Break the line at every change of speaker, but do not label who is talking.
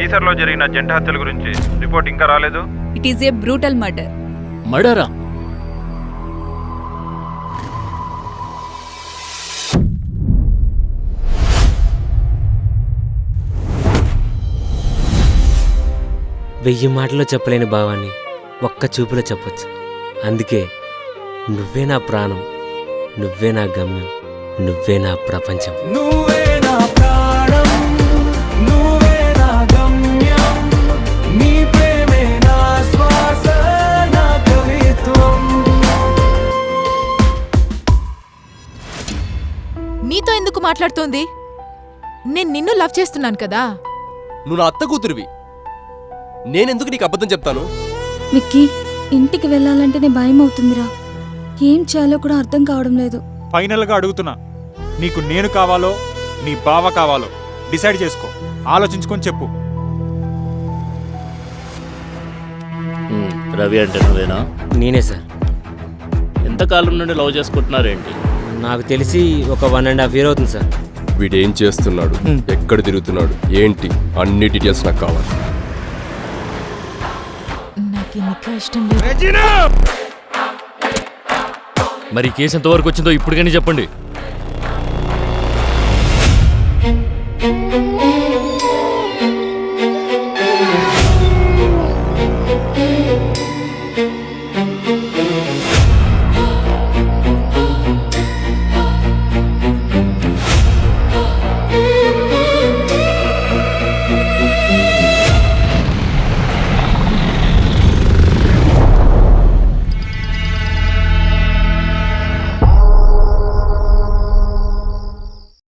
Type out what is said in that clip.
కీసర్లో జరిగిన జంట హత్యల గురించి రిపోర్ట్ ఇంకా రాలేదు.
It is a brutal murder.
మర్డరా?
వెయ్యి మాటలో చెప్పలేని భావాన్ని ఒక్క చూపులో చెప్పొచ్చు. అందుకే నువ్వే నా ప్రాణం, నువ్వే నా గమ్యం, నువ్వే నా ప్రపంచం.
నువ్వే నా ప్రాణం, నువ్వే నా గమ్యం, నీ ప్రేమే నా శ్వాస, నా కవిత్వం.
నీతో ఎందుకు మాట్లాడుతోంది? నేను నిన్ను లవ్ చేస్తున్నాను కదా.
నువ్వు నా అత్త కూతురివి, నేనెందుకు నీకు అబద్ధం చెప్తాను?
విక్కీ, ఇంటికి వెళ్ళాలంటేనే భయం అవుతుందిరా. ఏం చేయాలో కూడా అర్థం కావడం లేదు.
ఫైనల్గా అడుగుతున్నా, నీకు నేను కావాలో నీ బావ కావాలో డిసైడ్ చేసుకో. ఆలోచించుకొని చెప్పు.
రవి అంటే నువ్వేనా?
నేనే సార్.
ఎంతకాలం నుండి లవ్ చేసుకుంటున్నారేంటి?
నాకు తెలిసి ఒక 1.5 years అవుతుంది సార్.
వీడేం చేస్తున్నాడు, ఎక్కడ తిరుగుతున్నాడు, ఏంటి, అన్ని డీటెయిల్స్ నాకు కావాలి.
నాకు నికా ఇష్టం లేదు.
మరి కేసు ఎంతవరకు వచ్చిందో ఇప్పుడు కానీ చెప్పండి.